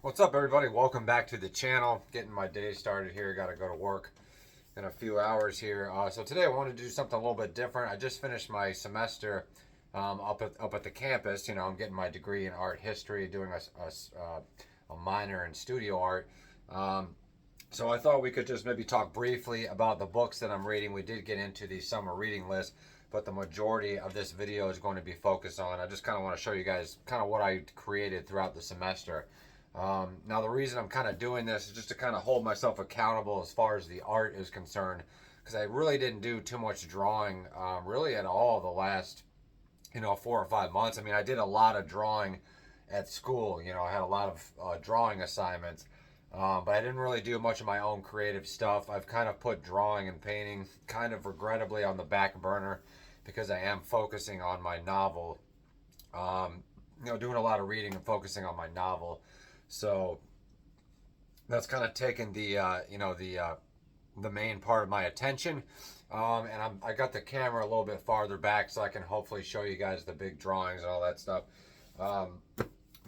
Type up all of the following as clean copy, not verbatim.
What's up, everybody? Welcome back to the channel. Getting my day started here. Got to go to work in a few hours here. So today I wanted to do something a little bit different. I just finished my semester up at the campus. I'm getting my degree in art history, doing a minor in studio art. Um, so I thought we could just maybe talk briefly about the books that I'm reading. We did get into the summer reading list, but the majority of this video is going to be focused on. I just kind of want to show you guys kind of what I created throughout the semester. Now, the reason I'm kind of doing this is just to kind of hold myself accountable as far as the art is concerned, because I really didn't do too much drawing really at all the last 4 or 5 months. I mean, I did a lot of drawing at school. I had a lot of drawing assignments, but I didn't really do much of my own creative stuff. I've kind of put drawing and painting kind of regrettably on the back burner because I am focusing on my novel. Doing a lot of reading and focusing on my novel. So that's kind of taken the main part of my attention. And I got the camera a little bit farther back so I can hopefully show you guys the big drawings and all that stuff. Um,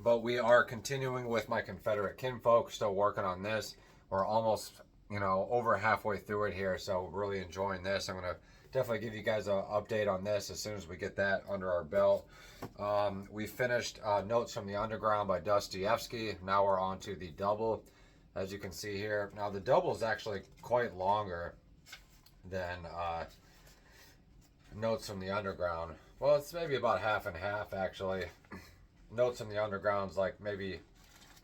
but we are continuing with my Confederate kinfolk, still working on this. We're almost, over halfway through it here, so really enjoying this. I'm going to definitely give you guys an update on this as soon as we get that under our belt. We finished Notes from the Underground by Dostoevsky. Now we're on to the double, as you can see here. Now the double is actually quite longer than Notes from the Underground. Well, it's maybe about half and half, actually. Notes from the Underground is like maybe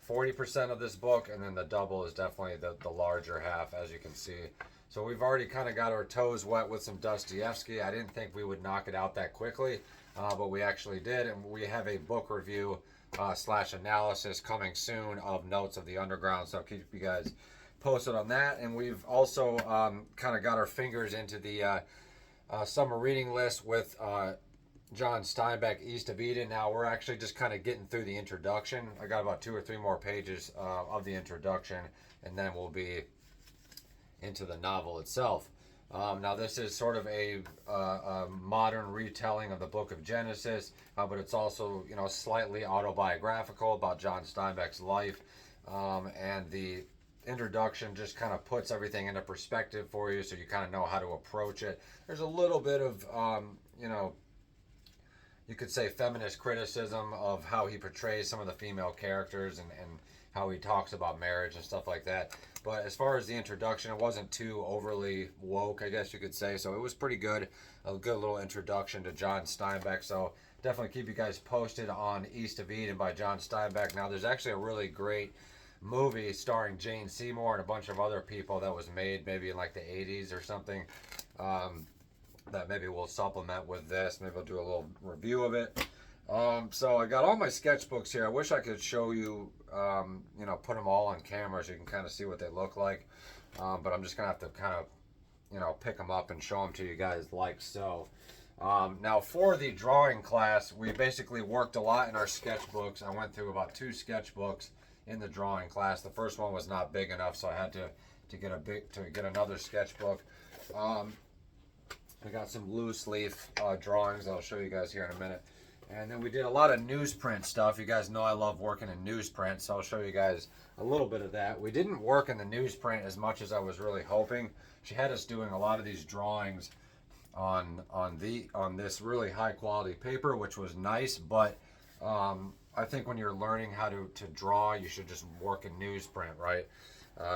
40% of this book, and then the double is definitely the larger half, as you can see. So we've already kind of got our toes wet with some Dostoevsky. I didn't think we would knock it out that quickly, but we actually did, and we have a book review slash analysis coming soon of Notes of the Underground, so I'll keep you guys posted on that. And we've also kind of got our fingers into the summer reading list with John Steinbeck, East of Eden. Now we're actually just kind of getting through the introduction. I got about 2 or 3 more pages of the introduction, and then we'll be into the novel itself. Now this is sort of a modern retelling of the Book of Genesis, but it's also slightly autobiographical about John Steinbeck's life, and the introduction just kind of puts everything into perspective for you, so you kind of know how to approach it. There's a little bit of you could say feminist criticism of how he portrays some of the female characters, and how he talks about marriage and stuff like that. But as far as the introduction, it wasn't too overly woke, I guess you could say. So it was pretty good. A good little introduction to John Steinbeck. So definitely keep you guys posted on East of Eden by John Steinbeck. Now, there's actually a really great movie starring Jane Seymour and a bunch of other people that was made maybe in like the 80s or something. That maybe we'll supplement with this. Maybe we'll do a little review of it. So I got all my sketchbooks here. I wish I could show you, put them all on camera so you can kind of see what they look like. But I'm just going to have to kind of, pick them up and show them to you guys like so. Now for the drawing class, we basically worked a lot in our sketchbooks. I went through about 2 sketchbooks in the drawing class. The first one was not big enough, so I had to get another sketchbook. We got some loose leaf drawings I'll show you guys here in a minute. And then we did a lot of newsprint stuff. You guys know I love working in newsprint, so I'll show you guys a little bit of that. We didn't work in the newsprint as much as I was really hoping. She had us doing a lot of these drawings on this really high quality paper, which was nice, but I think when you're learning how to draw, you should just work in newsprint, right?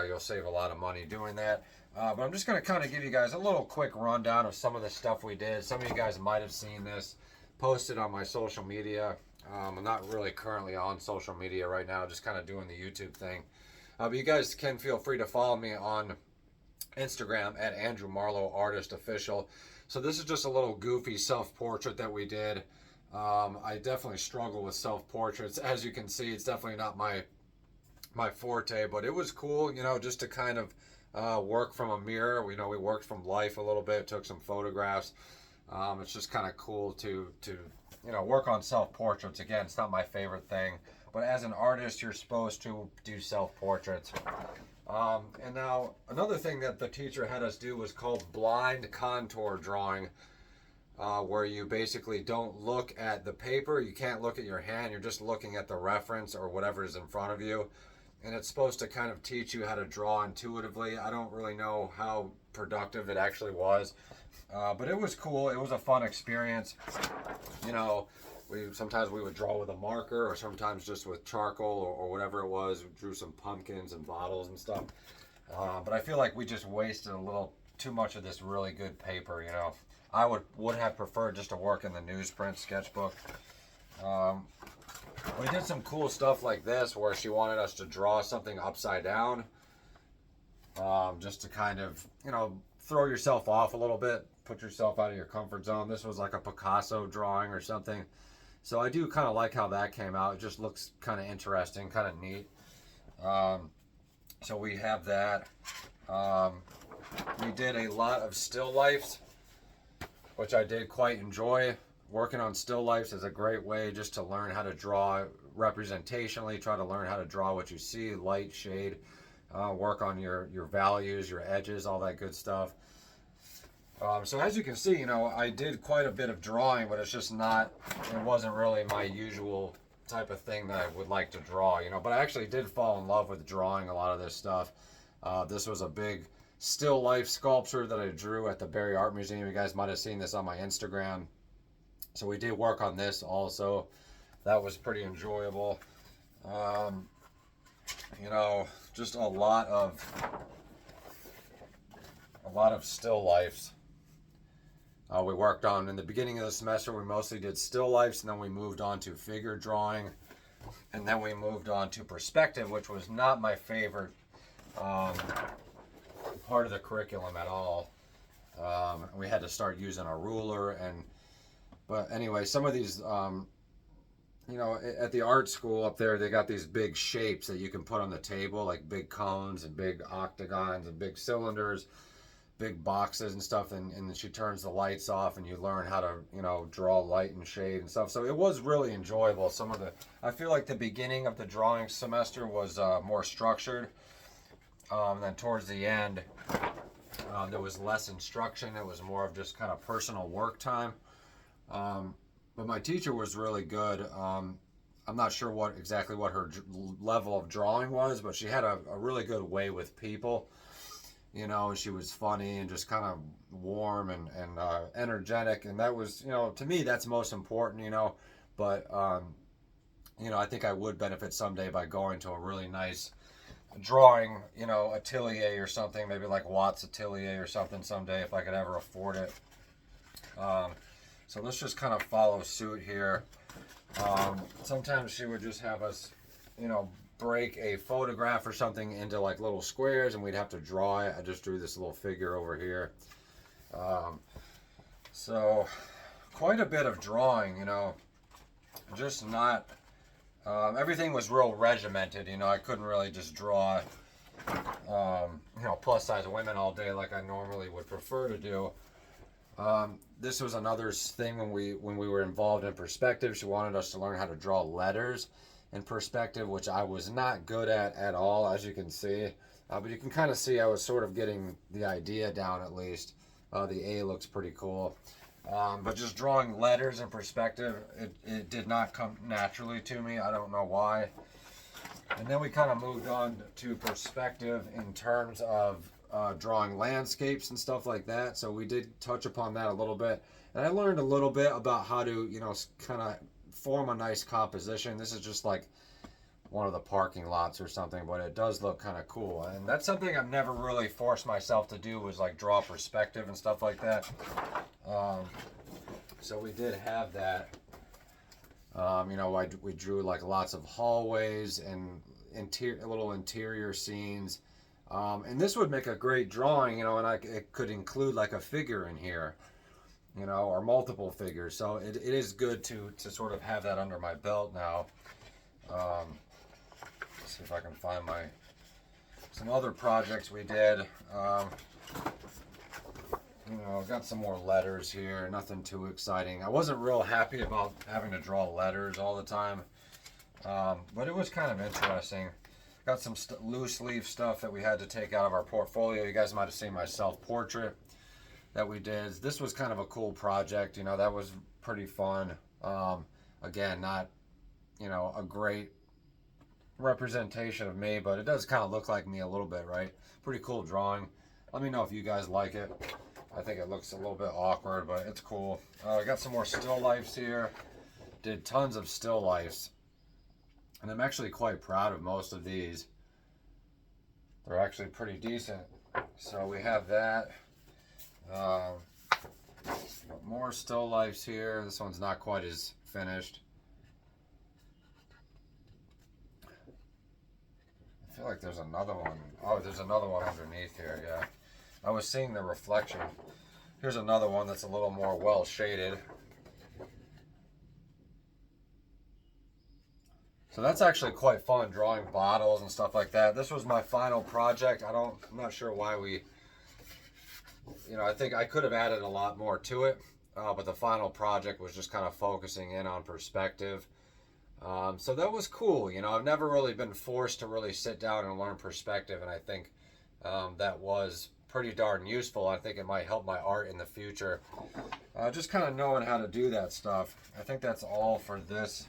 You'll save a lot of money doing that. But I'm just going to kind of give you guys a little quick rundown of some of the stuff we did. Some of you guys might have seen this posted on my social media. I'm not really currently on social media right now, just kind of doing the YouTube thing. But you guys can feel free to follow me on Instagram at Andrew Marlowe Artist Official. So this is just a little goofy self-portrait that we did. I definitely struggle with self-portraits. As you can see, it's definitely not my forte, but it was cool, just to kind of work from a mirror. We worked from life a little bit, took some photographs. It's just kind of cool to work on self-portraits. Again, it's not my favorite thing, but as an artist, you're supposed to do self-portraits. And now another thing that the teacher had us do was called blind contour drawing, where you basically don't look at the paper. You can't look at your hand. You're just looking at the reference or whatever is in front of you. and it's supposed to kind of teach you how to draw intuitively. I don't really know how productive it actually was, but it was cool. It was a fun experience. You know, sometimes we would draw with a marker, or sometimes just with charcoal, or whatever it was. We drew some pumpkins and bottles and stuff. But I feel like we just wasted a little too much of this really good paper. You know, I would have preferred just to work in the newsprint sketchbook. We did some cool stuff like this where she wanted us to draw something upside down, just to kind of, you know, throw yourself off a little bit, put yourself out of your comfort zone. This was like a Picasso drawing or something. So I do kind of like how that came out. It just looks kind of interesting, kind of neat. So we have that. We did a lot of still lifes, which I did quite enjoy. Working on still lifes is a great way just to learn how to draw representationally, try to learn how to draw what you see, light, shade, work on your values, your edges, all that good stuff. So as you can see, you know, I did quite a bit of drawing, but it's just not, it wasn't really my usual type of thing that I would like to draw, you know, but I actually did fall in love with drawing a lot of this stuff. This was a big still life sculpture that I drew at the Barrie Art Museum. You guys might have seen this on my Instagram. So we did work on this also. That was pretty enjoyable. You know, just a lot of still lifes. We worked on, in the beginning of the semester, we mostly did still lifes, and then we moved on to figure drawing, and then we moved on to perspective, which was not my favorite part of the curriculum at all. We had to start using a ruler, but anyway, some of these, you know, at the art school up there, they got these big shapes that you can put on the table, like big cones and big octagons and big cylinders, big boxes and stuff, and then she turns the lights off and you learn how to, you know, draw light and shade and stuff. So it was really enjoyable. I feel like the beginning of the drawing semester was more structured. Then towards the end, there was less instruction. It was more of just kind of personal work time. But my teacher was really good. I'm not sure exactly what her level of drawing was, but she had a really good way with people. You know, she was funny and just kind of warm and energetic, and that was, you know, to me that's most important, you know. But you know, I think I would benefit someday by going to a really nice drawing, you know, atelier or something, maybe like Watts Atelier or something someday if I could ever afford it. So let's just kind of follow suit here. Sometimes she would just have us, you know, break a photograph or something into like little squares, and we'd have to draw it. I just drew this little figure over here. So quite a bit of drawing, you know, just not, everything was real regimented, you know. I couldn't really just draw, you know, plus size women all day like I normally would prefer to do. This was another thing when we were involved in perspective. She wanted us to learn how to draw letters in perspective, which I was not good at all, as you can see. But you can kind of see I was sort of getting the idea down at least. The A looks pretty cool. But just drawing letters in perspective, it did not come naturally to me. I don't know why. And then we kind of moved on to perspective in terms of drawing landscapes and stuff like that. So we did touch upon that a little bit. And I learned a little bit about how to, you know, kind of form a nice composition. This is just like one of the parking lots or something, but it does look kind of cool. And that's something I've never really forced myself to do, was like draw perspective and stuff like that. So we did have that. You know, we drew like lots of hallways and little interior scenes. And this would make a great drawing, you know, and it could include like a figure in here, you know, or multiple figures. So it is good to sort of have that under my belt now. Let's see if I can find some other projects we did. You know, I've got some more letters here, nothing too exciting. I wasn't real happy about having to draw letters all the time, but it was kind of interesting. Got some loose leaf stuff that we had to take out of our portfolio. You guys might have seen my self-portrait that we did. This was kind of a cool project, you know, that was pretty fun. Again, not, you know, a great representation of me, but it does kind of look like me a little bit, right? Pretty cool drawing. Let me know if you guys like it. I think it looks a little bit awkward, but it's cool. I got some more still lifes here. Did tons of still lifes, and I'm actually quite proud of most of these. They're actually pretty decent. So we have that. More still lifes here. This one's not quite as finished. I feel like there's another one. Oh, there's another one underneath here, yeah. I was seeing the reflection. Here's another one that's a little more well shaded. So that's actually quite fun, drawing bottles and stuff like that. This was my final project. I'm not sure why we, I think I could have added a lot more to it, but the final project was just kind of focusing in on perspective. So that was cool. I've never really been forced to really sit down and learn perspective, and I think that was pretty darn useful. I think it might help my art in the future. Just kind of knowing how to do that stuff. I think that's all for this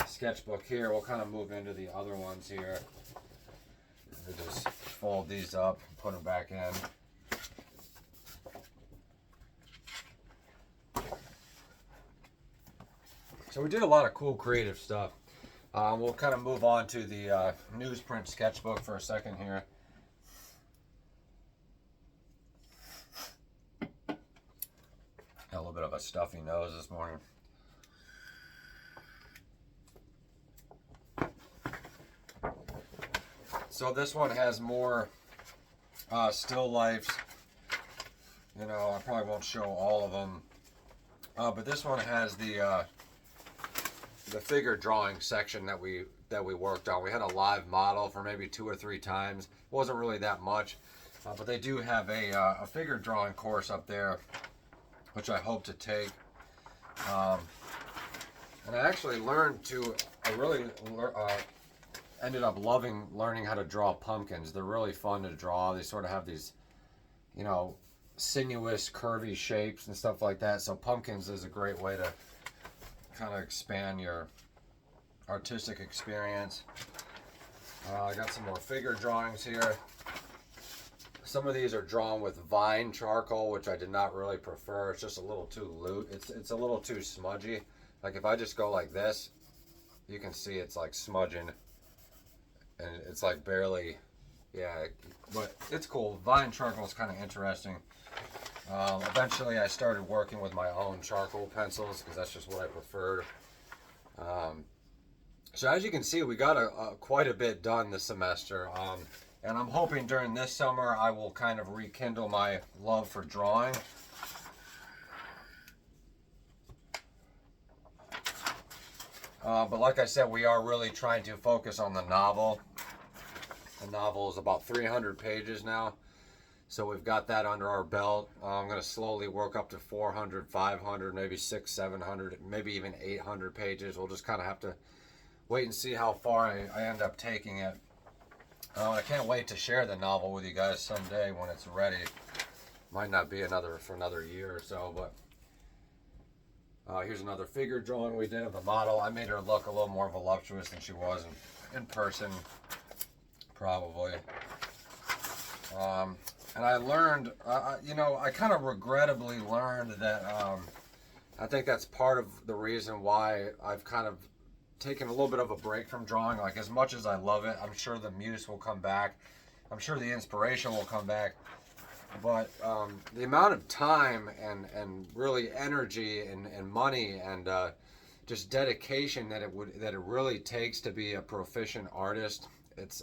sketchbook here. We'll kind of move into the other ones here. We just fold these up and put them back in. So we did a lot of cool creative stuff. We'll kind of move on to the newsprint sketchbook for a second here. Got a little bit of a stuffy nose this morning. So this one has more still lifes. I probably won't show all of them, but this one has the figure drawing section that we worked on. We had a live model for maybe 2 or 3 times. It wasn't really that much, but they do have a figure drawing course up there, which I hope to take. And I actually learned to, ended up loving learning how to draw pumpkins. They're really fun to draw. They sort of have these, sinuous, curvy shapes and stuff like that. So pumpkins is a great way to kind of expand your artistic experience. I got some more figure drawings here. Some of these are drawn with vine charcoal, which I did not really prefer. It's just a little too loose. It's a little too smudgy. Like if I just go like this, you can see it's like smudging. And it's like barely, yeah, but it's cool. Vine charcoal is kind of interesting. Eventually I started working with my own charcoal pencils because that's just what I preferred. So as you can see, we got quite a bit done this semester. And I'm hoping during this summer I will kind of rekindle my love for drawing. But like I said, we are really trying to focus on the novel. The novel is about 300 pages now. So we've got that under our belt. I'm going to slowly work up to 400, 500, maybe 600, 700, maybe even 800 pages. We'll just kind of have to wait and see how far I end up taking it. I can't wait to share the novel with you guys someday when it's ready. Might not be for another year or so, but here's another figure drawing we did of the model. I made her look a little more voluptuous than she was in person, probably. And I learned, I kind of regrettably learned that I think that's part of the reason why I've kind of taken a little bit of a break from drawing. Like as much as I love it, I'm sure the muse will come back. I'm sure the inspiration will come back. But the amount of time and really energy and money and just dedication that it really takes to be a proficient artist, it's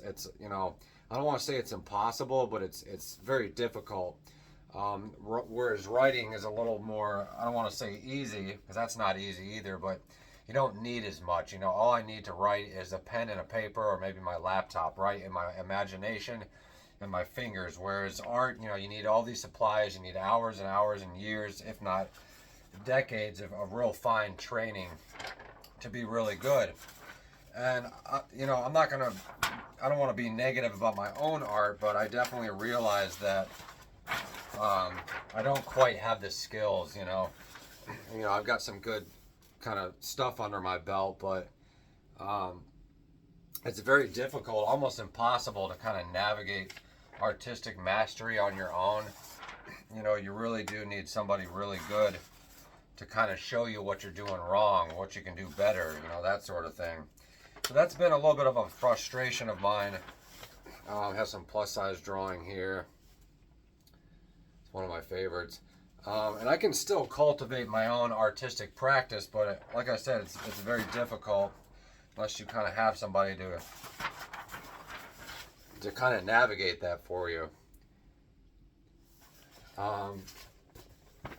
I don't want to say it's impossible, but it's very difficult. Whereas writing is a little more, I don't want to say easy, because that's not easy either, but you don't need as much. All I need to write is a pen and a paper, or maybe my laptop, right? And my imagination and my fingers. Whereas art, you need all these supplies, you need hours and hours and years, if not decades of real fine training to be really good. And I don't want to be negative about my own art, but I definitely realize that I don't quite have the skills. I've got some good kind of stuff under my belt, but Um, it's very difficult, almost impossible to kind of navigate artistic mastery on your own. You know, you really do need somebody really good to kind of show you what you're doing wrong, what you can do better, you know, that sort of thing. So that's been a little bit of a frustration of mine. I have some plus size drawing here. It's one of my favorites. And I can still cultivate my own artistic practice, but like I said, it's very difficult unless you kind of have somebody to kind of navigate that for you.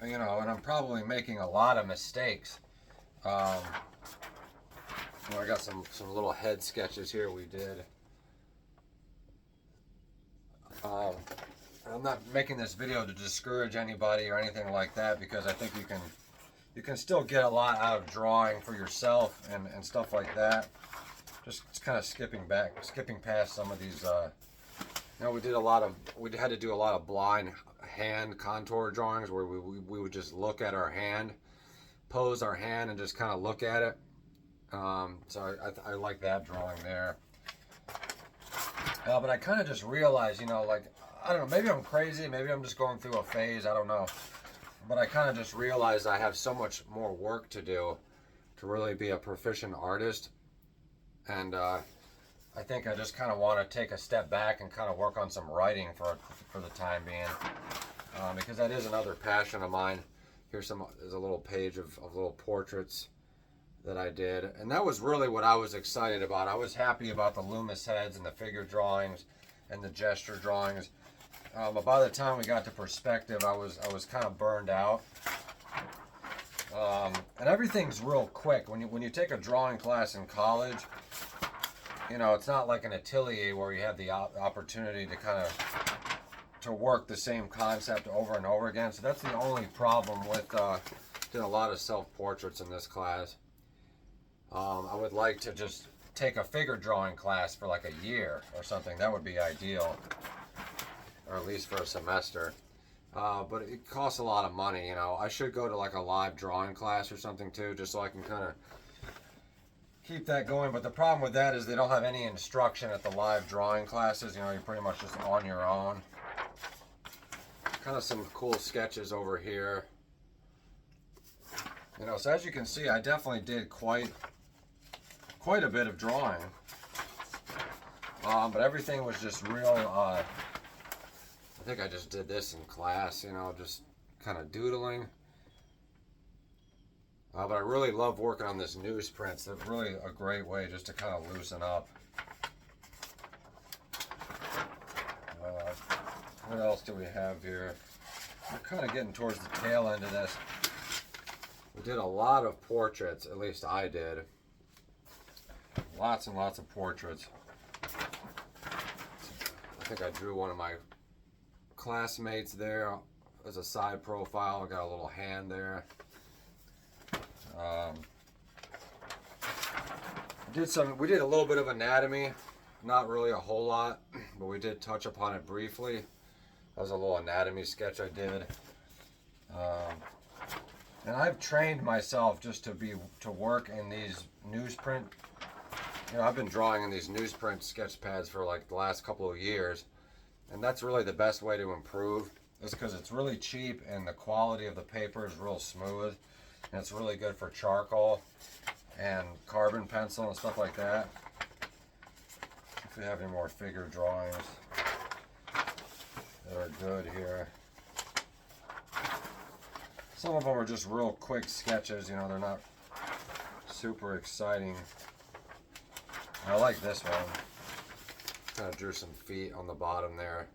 You know, and I'm probably making a lot of mistakes. You know, I got some little head sketches here we did. I'm not making this video to discourage anybody or anything like that, because I think you can still get a lot out of drawing for yourself and stuff like that. Just kind of skipping past some of these. You know, we had to do a lot of blind hand contour drawings where we would just look at our hand, pose our hand, and just kind of look at it. So I like that drawing there. But I kind of just realized, you know, like, I don't know, maybe I'm crazy, maybe I'm just going through a phase, I don't know. But I kind of just realized I have so much more work to do to really be a proficient artist. And I think I just kind of want to take a step back and kind of work on some writing for the time being. Because that is another passion of mine. There's a little page of little portraits that I did. And that was really what I was excited about. I was happy about the Loomis heads and the figure drawings and the gesture drawings. But by the time we got to perspective, I was kind of burned out. And everything's real quick. When you take a drawing class in college, you know, it's not like an atelier where you have the opportunity to kind of to work the same concept over and over again. So that's the only problem with doing a lot of self-portraits in this class. I would like to just take a figure drawing class for like a year or something. That would be ideal, or at least for a semester. But it costs a lot of money, you know. I should go to like a live drawing class or something too, just so I can kind of keep that going. But the problem with that is they don't have any instruction at the live drawing classes. You know, you're pretty much just on your own. Kind of some cool sketches over here. You know, so as you can see, I definitely did quite a bit of drawing. But everything was just real, I think I just did this in class, you know, just kind of doodling. But I really love working on this newsprint. It's really a great way just to kind of loosen up. What else do we have here? We're kind of getting towards the tail end of this. We did a lot of portraits, at least I did. Lots and lots of portraits. I think I drew one of my classmates there as a side profile. I got a little hand there. We did a little bit of anatomy, not really a whole lot, but we did touch upon it briefly. That was a little anatomy sketch I did. And I've trained myself just to work in these newsprint. You know, I've been drawing in these newsprint sketch pads for like the last couple of years, and that's really the best way to improve. Is because it's really cheap and the quality of the paper is real smooth, and it's really good for charcoal and carbon pencil and stuff like that. If we have any more figure drawings that are good here. Some of them are just real quick sketches, you know, they're not super exciting. I like this one. Kind of drew some feet on the bottom there.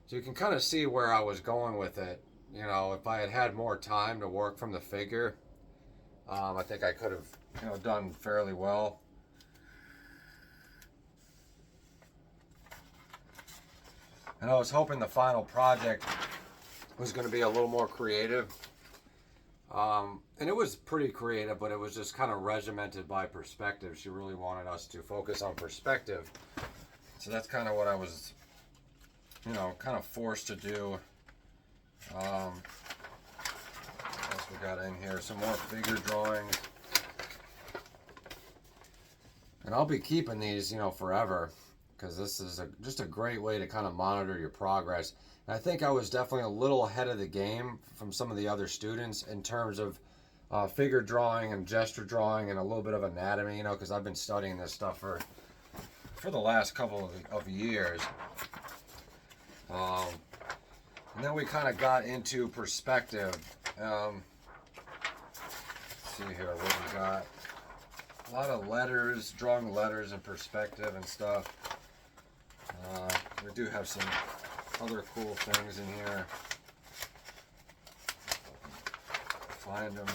So you can kind of see where I was going with it. You know, if I had had more time to work from the figure, I think I could have, you know, done fairly well. And I was hoping the final project was going to be a little more creative. And it was pretty creative, but it was just kind of regimented by perspective. She really wanted us to focus on perspective. So that's kind of what I was, you know, kind of forced to do. What else we got in here? Some more figure drawings. And I'll be keeping these, forever, because this is just a great way to kind of monitor your progress. And I think I was definitely a little ahead of the game from some of the other students in terms of figure drawing and gesture drawing and a little bit of anatomy, because I've been studying this stuff for the last couple of years. And then we kind of got into perspective. Let's see here what we got. A lot of letters, drawing letters in perspective and stuff. We do have some other cool things in here. Find them.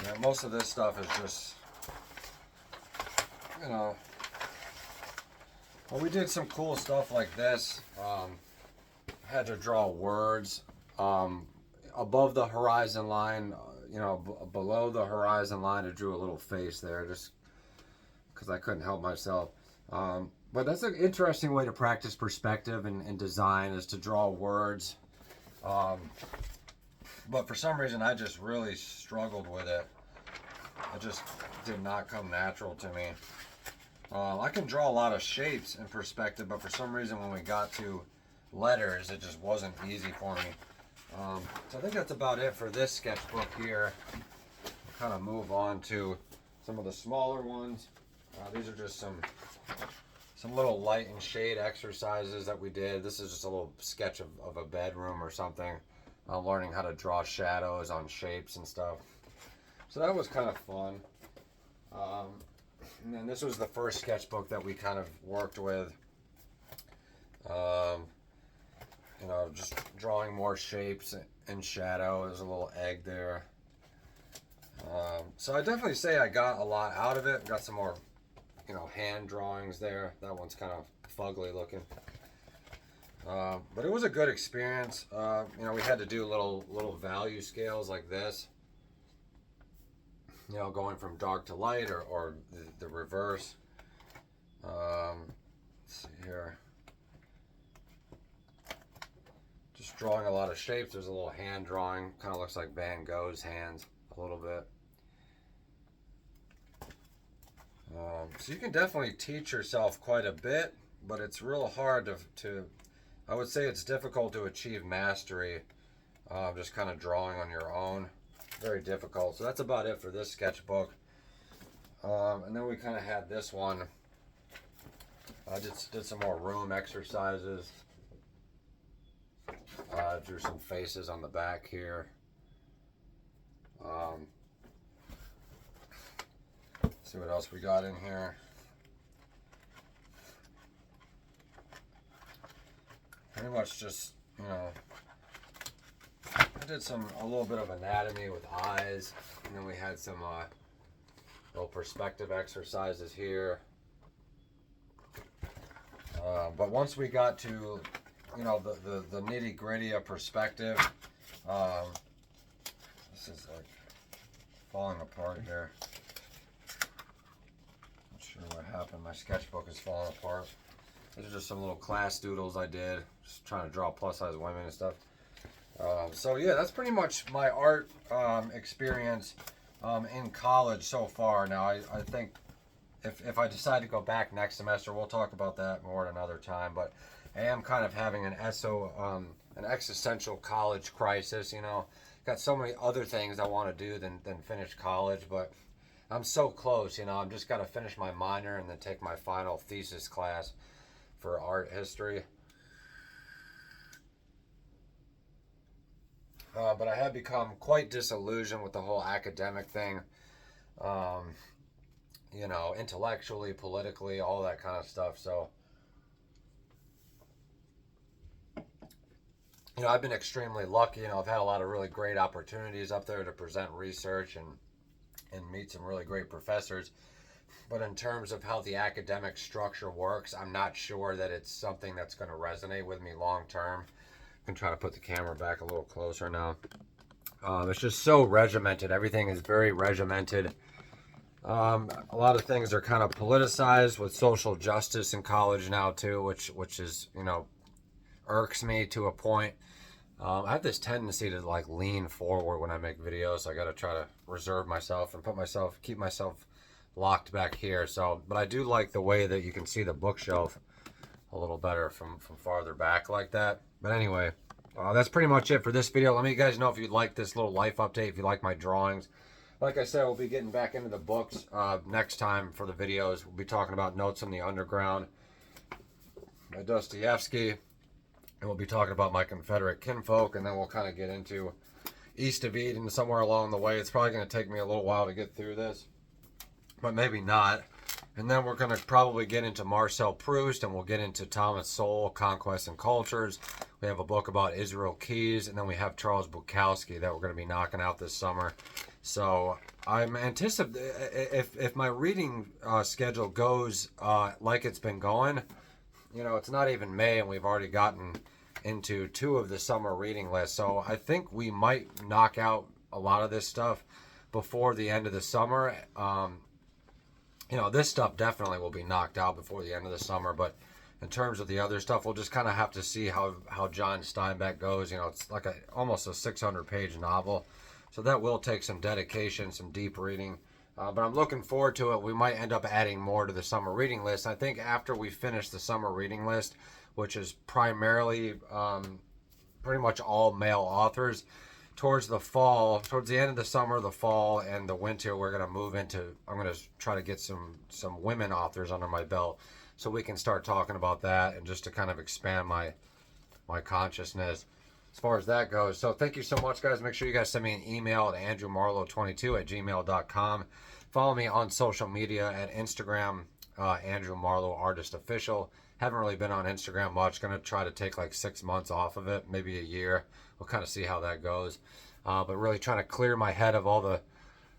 Yeah, most of this stuff is just, well, we did some cool stuff like this. Had to draw words above the horizon line, below the horizon line. I drew a little face there just because I couldn't help myself. But that's an interesting way to practice perspective and design, is to draw words. But for some reason, I just really struggled with it. It just did not come natural to me. I can draw a lot of shapes in perspective, but for some reason when we got to letters, it just wasn't easy for me. So I think that's about it for this sketchbook here. We'll kind of move on to some of the smaller ones. These are just some little light and shade exercises that we did. This is just a little sketch of a bedroom or something. Learning how to draw shadows on shapes and stuff. So that was kind of fun. And then this was the first sketchbook that we kind of worked with. Just drawing more shapes and shadow. There's a little egg there. So I definitely say I got a lot out of it. Got some more, hand drawings there. That one's kind of fugly looking. But it was a good experience. We had to do little value scales like this. Going from dark to light or the reverse. Let's see here. Just drawing a lot of shapes. There's a little hand drawing. Kind of looks like Van Gogh's hands a little bit. So you can definitely teach yourself quite a bit, but it's real hard to I would say it's difficult to achieve mastery, just kind of drawing on your own. Very difficult. So that's about it for this sketchbook. And then we kind of had this one. I just did some more room exercises. Drew some faces on the back here. See what else we got in here. Pretty much just, I did a little bit of anatomy with eyes, and then we had some little perspective exercises here. But once we got to, the nitty gritty of perspective, this is like falling apart here. Not sure what happened. My sketchbook is falling apart. These are just some little class doodles I did, just trying to draw plus size women and stuff. So yeah, that's pretty much my art experience in college so far. Now I think if I decide to go back next semester, we'll talk about that more at another time. But I am kind of having an existential college crisis. Got so many other things I want to do than finish college, but I'm so close. I'm just got to finish my minor and then take my final thesis class for art history. But I have become quite disillusioned with the whole academic thing. Intellectually, politically, all that kind of stuff. So, I've been extremely lucky. I've had a lot of really great opportunities up there to present research and meet some really great professors. But in terms of how the academic structure works, I'm not sure that it's something that's going to resonate with me long term. I can try to put the camera back a little closer now. It's just so regimented. Everything is very regimented. A lot of things are kind of politicized with social justice in college now too, which is, irks me to a point. I have this tendency to like lean forward when I make videos. So I got to try to reserve myself and keep myself locked back here. So, but I do like the way that you can see the bookshelf a little better from farther back like that. But anyway, that's pretty much it for this video. Let me guys know if you'd like this little life update, if you like my drawings. Like I said, we'll be getting back into the books next time for the videos. We'll be talking about Notes on the Underground by Dostoevsky. And we'll be talking about my Confederate kinfolk, and then we'll kind of get into East of Eden somewhere along the way. It's probably going to take me a little while to get through this, but maybe not. And then we're going to probably get into Marcel Proust, and we'll get into Thomas Sowell, Conquest and Cultures. We have a book about Israel Keyes, and then we have Charles Bukowski that we're going to be knocking out this summer. So I'm anticipating, if my reading schedule goes like it's been going, you know, it's not even May and we've already gotten into 2 of the summer reading lists. So I think we might knock out a lot of this stuff before the end of the summer. You know, this stuff definitely will be knocked out before the end of the summer. But in terms of the other stuff, we'll just kind of have to see how John Steinbeck goes. You know, it's like almost a 600-page novel. So that will take some dedication, some deep reading. But I'm looking forward to it. We might end up adding more to the summer reading list. I think after we finish the summer reading list, which is primarily pretty much all male authors, towards the fall, towards the end of the summer, the fall, and the winter, we're going to move into, I'm going to try to get some women authors under my belt so we can start talking about that and just to kind of expand my consciousness as far as that goes. So thank you so much, guys. Make sure you guys send me an email at andrewmarlowe22@gmail.com. Follow me on social media at Instagram, Andrew Marlowe Artist Official. Haven't really been on Instagram much. Going to try to take like 6 months off of it, maybe a year. We'll kind of see how that goes. But really trying to clear my head of all the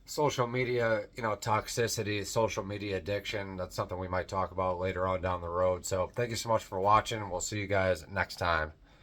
social media, you know, toxicity, social media addiction. That's something we might talk about later on down the road. So thank you so much for watching. We'll see you guys next time.